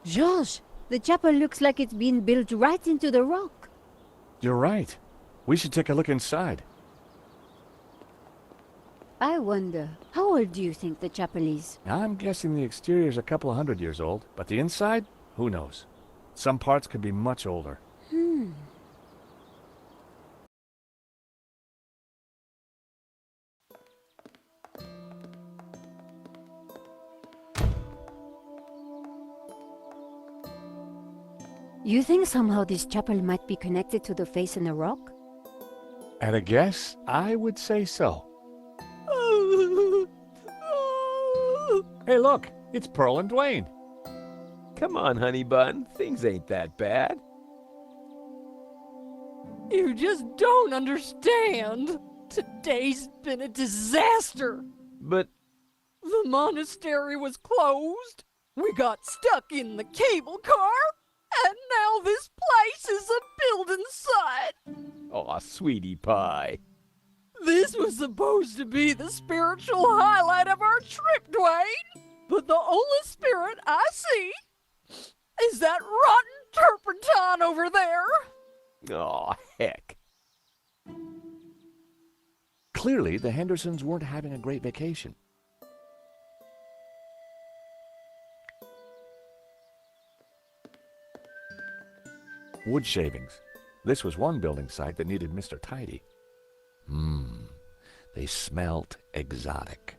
George, the chapel looks like it's been built right into the rock. You're right. We should take a look inside. I wonder, how old do you think the chapel is? I'm guessing the exterior's a couple of 100 years old, but the inside? Who knows? Some parts could be much older. You think somehow this chapel might be connected to the face in the rock? At a guess, I would say so. Hey, look! It's Pearl and Dwayne. Come on, honey bun. Things ain't that bad. You just don't understand. Today's been a disaster. But The monastery was closed. We got stuck in the cable car. And now this place is a building site. aw, sweetie pie. This was supposed to be the spiritual highlight of our trip, Dwayne. But the only spirit I see is that rotten turpentine over there. Aw, heck. Clearly, the Hendersons weren't having a great vacation. Wood shavings. This was one building site that needed Mr. Tidy. They smelt exotic.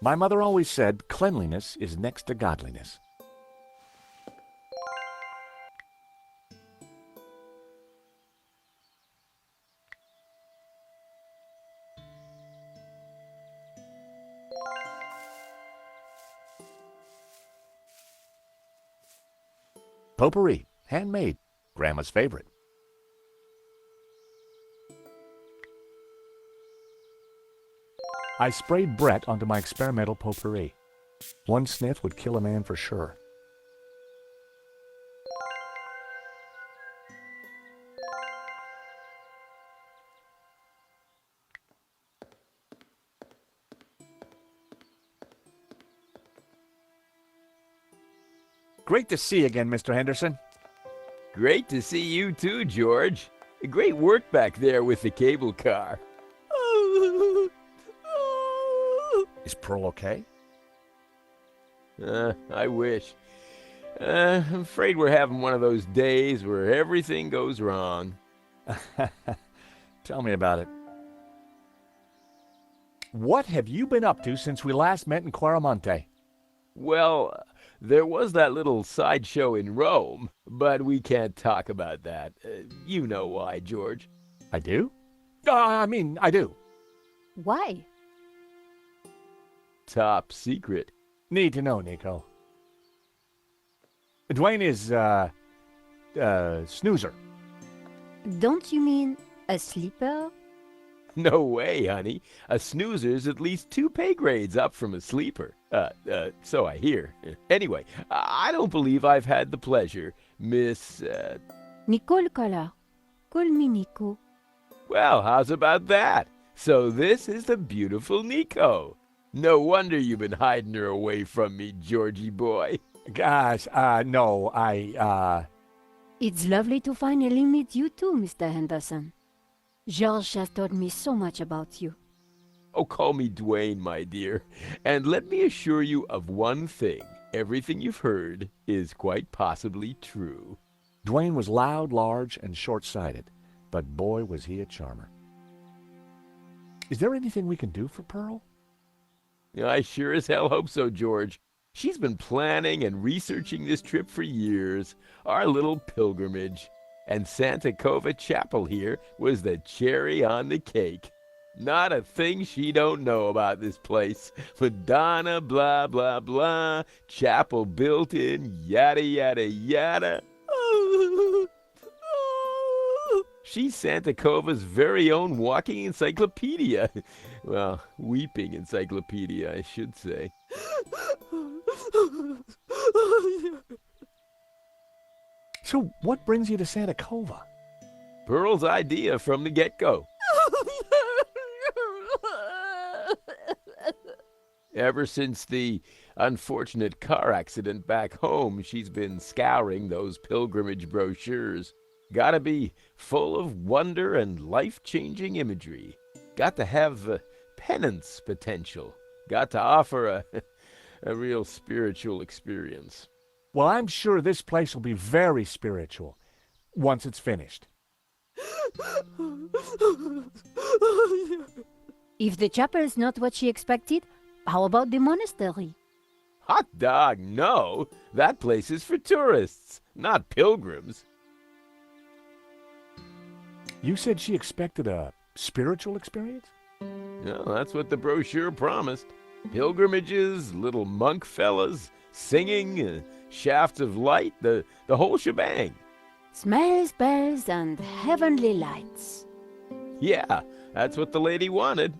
My mother always said cleanliness is next to godliness. Potpourri, handmade, Grandma's favorite. I sprayed Brett onto my experimental potpourri. One sniff would kill a man for sure. Great to see you again, Mr. Henderson. Great to see you too, George. Great work back there with the cable car. Is Pearl okay? I wish. I'm afraid we're having one of those days where everything goes wrong. Tell me about it. What have you been up to since we last met in Quaramonte? Well, there was that little sideshow in Rome, but we can't talk about that. You know why, George. I do? I do. Why? Top secret. Need to know, Nico. Dwayne is, snoozer. Don't you mean a sleeper? No way, honey. A snoozer's at least 2 pay grades up from a sleeper. So I hear. Anyway, I don't believe I've had the pleasure, Miss, Nicole Collar. Call me Nico. Well, how's about that? So this is the beautiful Nico. No wonder you've been hiding her away from me, Georgie boy. Gosh, no, It's lovely to finally meet you too, Mr. Henderson. George has told me so much about you. Oh, call me Dwayne, my dear. And let me assure you of one thing. Everything you've heard is quite possibly true. Dwayne was loud, large, and short-sighted, but boy was he a charmer. Is there anything we can do for Pearl? I sure as hell hope so, George. She's been planning and researching this trip for years, our little pilgrimage. And Santa Cova Chapel here was the cherry on the cake. Not a thing she don't know about this place. Madonna, blah, blah, blah. Chapel built in, yada, yada, yada. She's Santa Cova's very own walking encyclopedia. Well, weeping encyclopedia, I should say. So what brings you to Santa Cova? Pearl's idea from the get-go. Ever since the unfortunate car accident back home, she's been scouring those pilgrimage brochures. Gotta be full of wonder and life-changing imagery. Got to have penance potential. Got to offer a real spiritual experience. Well, I'm sure this place will be very spiritual once it's finished. If the chapel is not what she expected, how about the monastery? Hot dog, no. That place is for tourists, not pilgrims. You said she expected a spiritual experience? No, that's what the brochure promised. Pilgrimages, little monk fellas, singing, shafts of light, the whole shebang. Smells, bells, and heavenly lights. Yeah, that's what the lady wanted.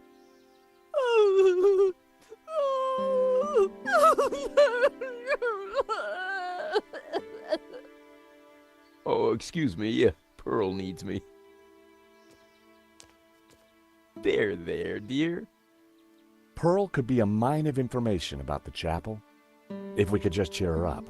Oh, excuse me, Pearl needs me. There, dear. Pearl could be a mine of information about the chapel, if we could just cheer her up.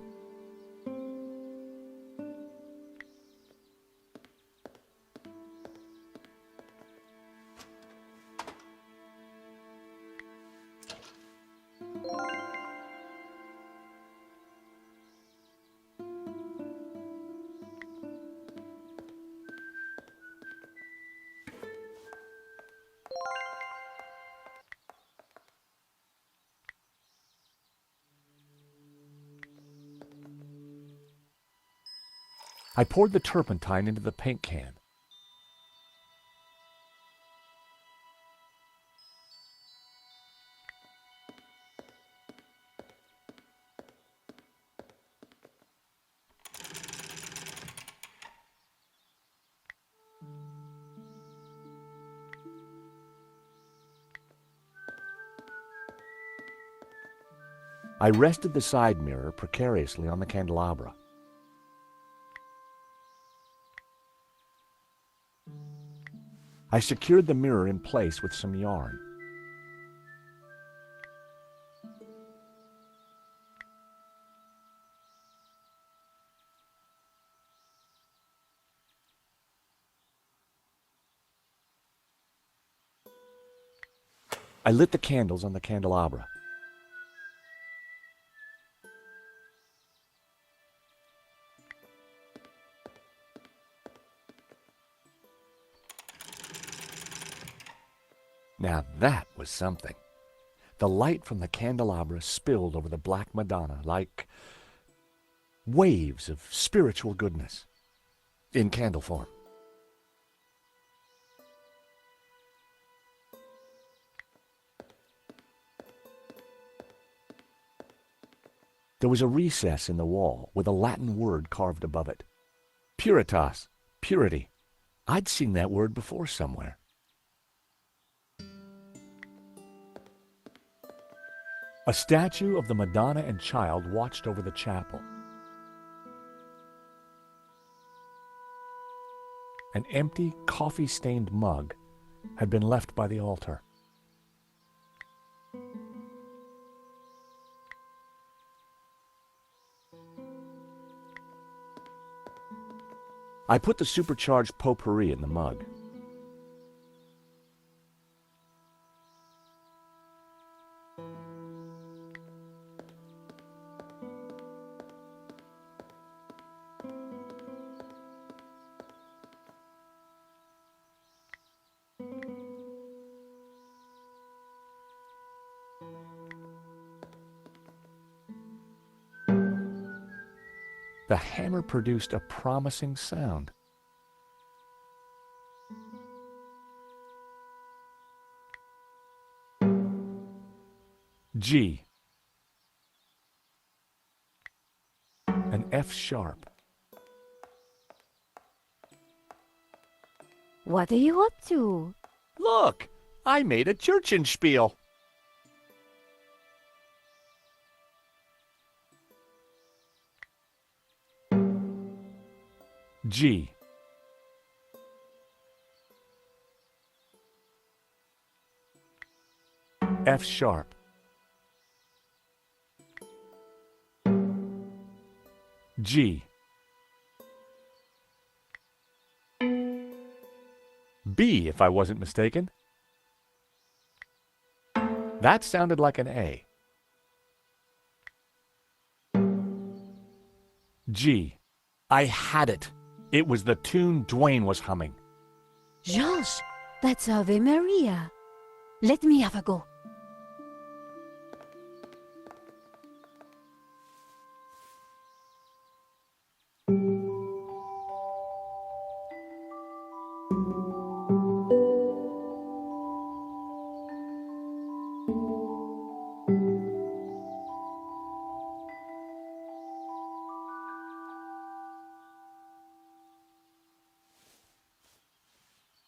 I poured the turpentine into the paint can. I rested the side mirror precariously on the candelabra. I secured the mirror in place with some yarn. I lit the candles on the candelabra. Now that was something. The light from the candelabra spilled over the Black Madonna like waves of spiritual goodness in candle form. There was a recess in the wall with a Latin word carved above it. Puritas, purity. I'd seen that word before somewhere. A statue of the Madonna and Child watched over the chapel. An empty, coffee-stained mug had been left by the altar. I put the supercharged potpourri in the mug. The hammer produced a promising sound. G. An F sharp. What are you up to? Look, I made a Churchenspiel. G. F sharp. G. B, if I wasn't mistaken. That sounded like an A. G. I had it. It was the tune Dwayne was humming. George, that's Ave Maria. Let me have a go.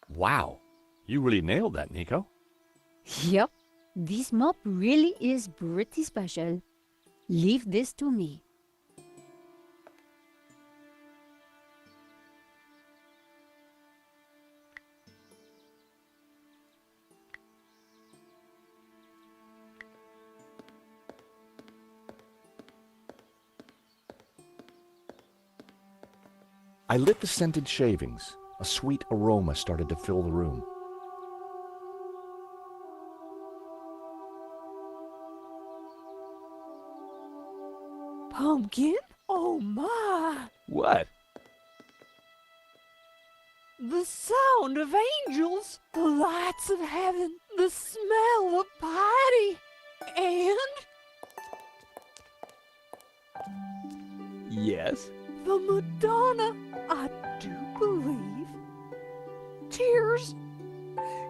Wow, you really nailed that, Nico. Yep, this mop really is pretty special. Leave this to me. I lit the scented shavings. A sweet aroma started to fill the room. Pumpkin? Oh my! What? The sound of angels, the lights of heaven, the smell of piety, and Yes? the Madonna, I do believe. Tears.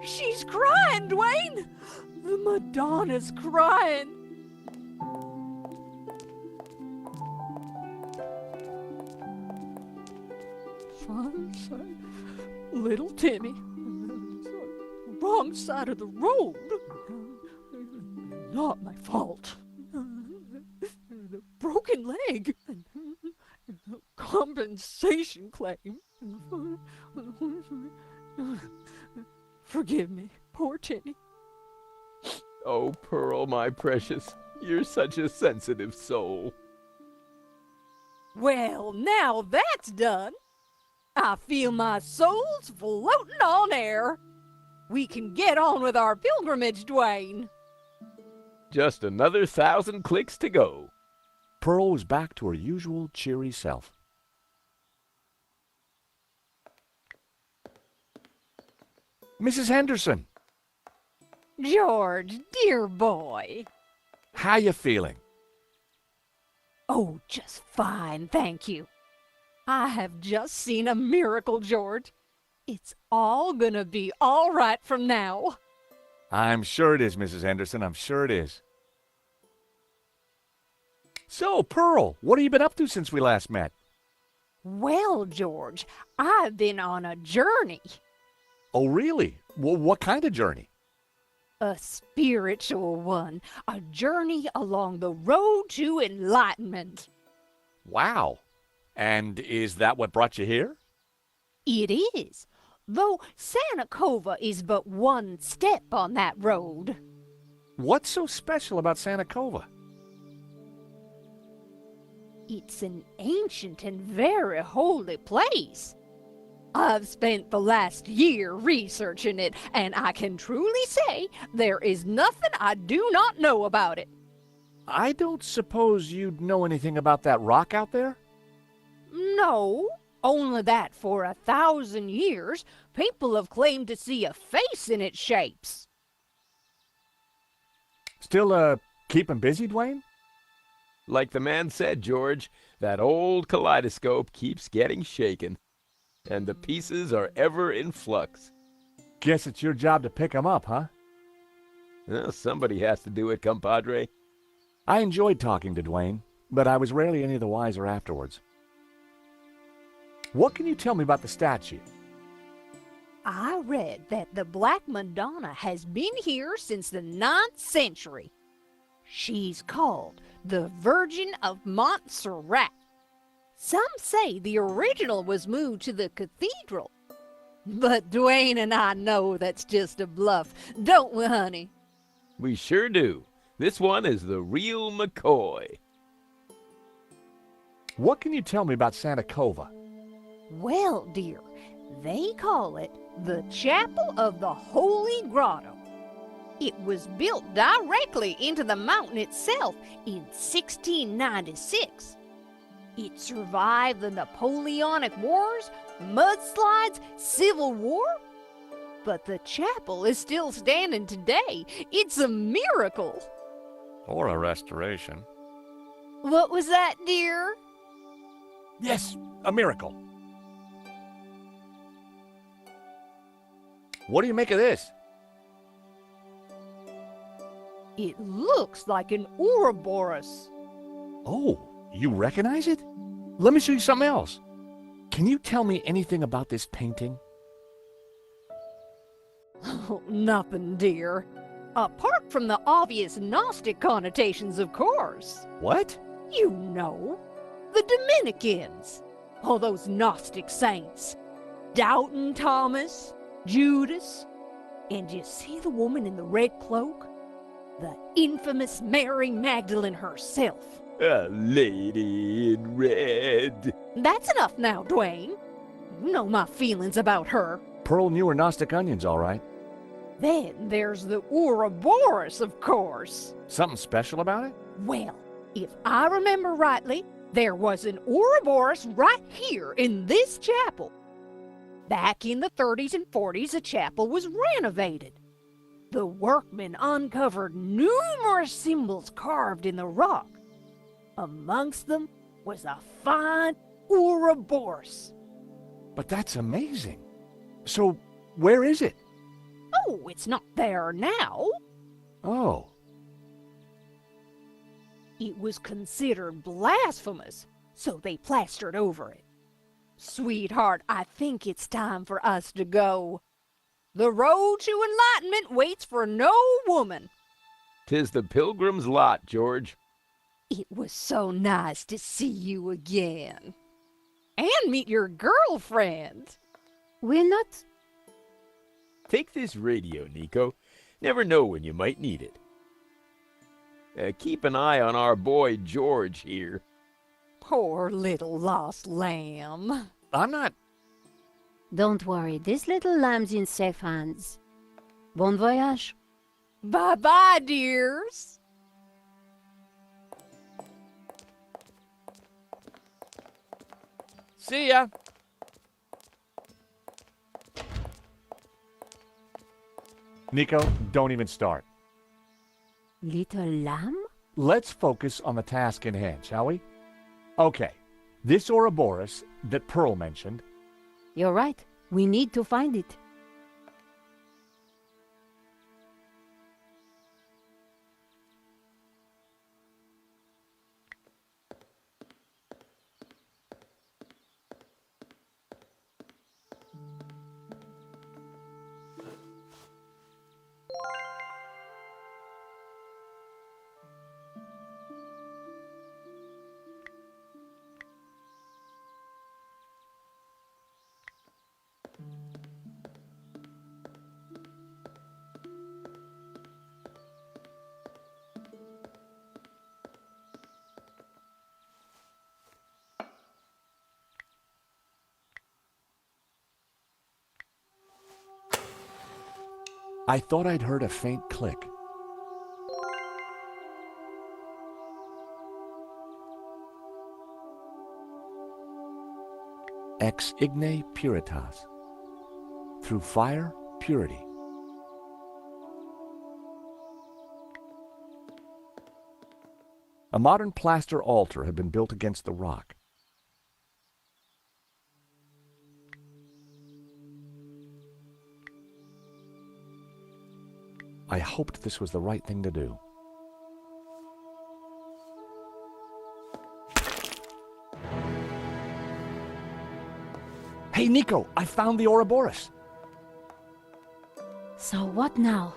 She's crying, Dwayne. The Madonna's crying. Little Timmy. Wrong side of the road. Not my fault. The broken leg. Compensation claim. Forgive me, poor Timmy. Oh, Pearl, my precious, you're such a sensitive soul. Well, now that's done. I feel my soul's floating on air. We can get on with our pilgrimage, Dwayne. Just another 1,000 clicks to go. Pearl was back to her usual cheery self. Mrs. Henderson, George, dear boy. how you feeling? Oh, just fine, thank you. I have just seen a miracle, George. It's all gonna be all right from now. I'm sure it is, Mrs. Henderson. I'm sure it is. So, Pearl, what have you been up to since we last met? Well, George, I've been on a journey. Oh, really? Well, what kind of journey? A spiritual one. A journey along the road to enlightenment. Wow. And is that what brought you here? It is. Though Santa Cova is but one step on that road. What's so special about Santa Cova? It's an ancient and very holy place. I've spent the last year researching it, and I can truly say there is nothing I do not know about it. I don't suppose you'd know anything about that rock out there? No, only that for 1,000 years, people have claimed to see a face in its shapes. Still, keeping busy, Dwayne? Like the man said, George, that old kaleidoscope keeps getting shaken, and the pieces are ever in flux. Guess it's your job to pick 'em up, huh? Well, somebody has to do it, compadre. I enjoyed talking to Dwayne, but I was rarely any the wiser afterwards. What can you tell me about the statue? I read that the Black Madonna has been here since the 9th century. She's called the Virgin of Montserrat. Some say the original was moved to the cathedral. But Dwayne and I know that's just a bluff, don't we, honey? We sure do. This one is the real McCoy. What can you tell me about Santa Cova? Well, dear, they call it the Chapel of the Holy Grotto. It was built directly into the mountain itself in 1696. It survived the Napoleonic Wars, mudslides, Civil War. But the chapel is still standing today. It's a miracle. Or a restoration. What was that, dear? Yes, a miracle. What do you make of this? It looks like an Ouroboros. Oh, you recognize it? Let me show you something else. Can you tell me anything about this painting? Oh, nothing, dear. Apart from the obvious Gnostic connotations, of course. What? You know, the Dominicans. All those Gnostic saints. Doubting Thomas, Judas. And you see the woman in the red cloak? The infamous Mary Magdalene herself. A lady in red. That's enough now, Dwayne. You know my feelings about her. Pearl knew her Gnostic onions, all right. Then there's the Ouroboros, of course. Something special about it? Well, if I remember rightly, there was an Ouroboros right here in this chapel. Back in the 30s and 40s, the chapel was renovated. The workmen uncovered numerous symbols carved in the rock. Amongst them was a fine Ouroboros. But that's amazing. So, where is it? Oh, it's not there now. Oh. It was considered blasphemous, so they plastered over it. Sweetheart, I think it's time for us to go. The road to enlightenment waits for no woman. 'Tis the pilgrim's lot, George. It was so nice to see you again. And meet your girlfriend. We're not... Take this radio, Nico. Never know when you might need it. Keep an eye on our boy George here. Poor little lost lamb. I'm not... Don't worry, this little lamb's in safe hands. Bon voyage. Bye-bye, dears. See ya. Nico, don't even start. Little lamb? Let's focus on the task in hand, shall we? Okay, this Ouroboros that Pearl mentioned. You're right. We need to find it. I thought I'd heard a faint click. Ex igne puritas. Through fire, purity. A modern plaster altar had been built against the rock. I hoped this was the right thing to do. Hey, Nico, I found the Ouroboros. So what now?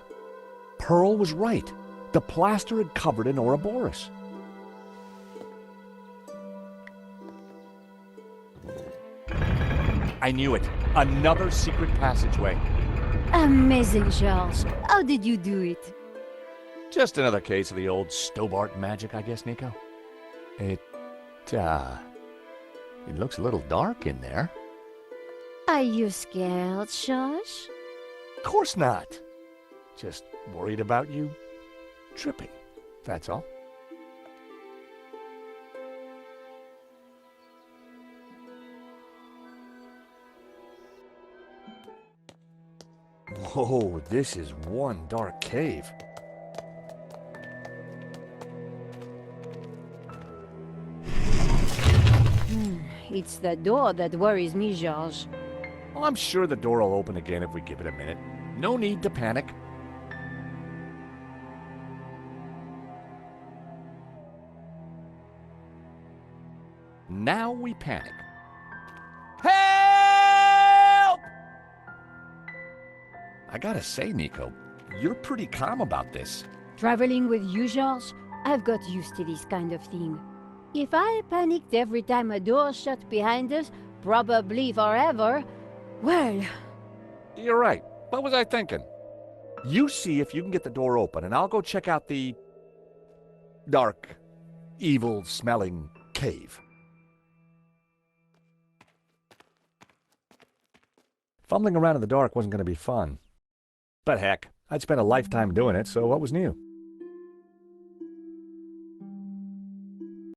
Pearl was right. The plaster had covered an Ouroboros. I knew it. Another secret passageway. Amazing, Charles. How did you do it? Just another case of the old Stobart magic, I guess, Nico. It looks a little dark in there. Are you scared, Josh? Of course not. Just worried about you tripping, that's all. Whoa, this is one dark cave. It's the door that worries me, George. Well, I'm sure the door will open again if we give it a minute. No need to panic. Now we panic. Help! I gotta say, Nico, you're pretty calm about this. Traveling with you, George, I've got used to this kind of thing. If I panicked every time a door shut behind us, probably forever, well... You're right. What was I thinking? You see if you can get the door open, and I'll go check out the dark, evil-smelling cave. Fumbling around in the dark wasn't going to be fun. But heck, I'd spent a lifetime doing it, so what was new?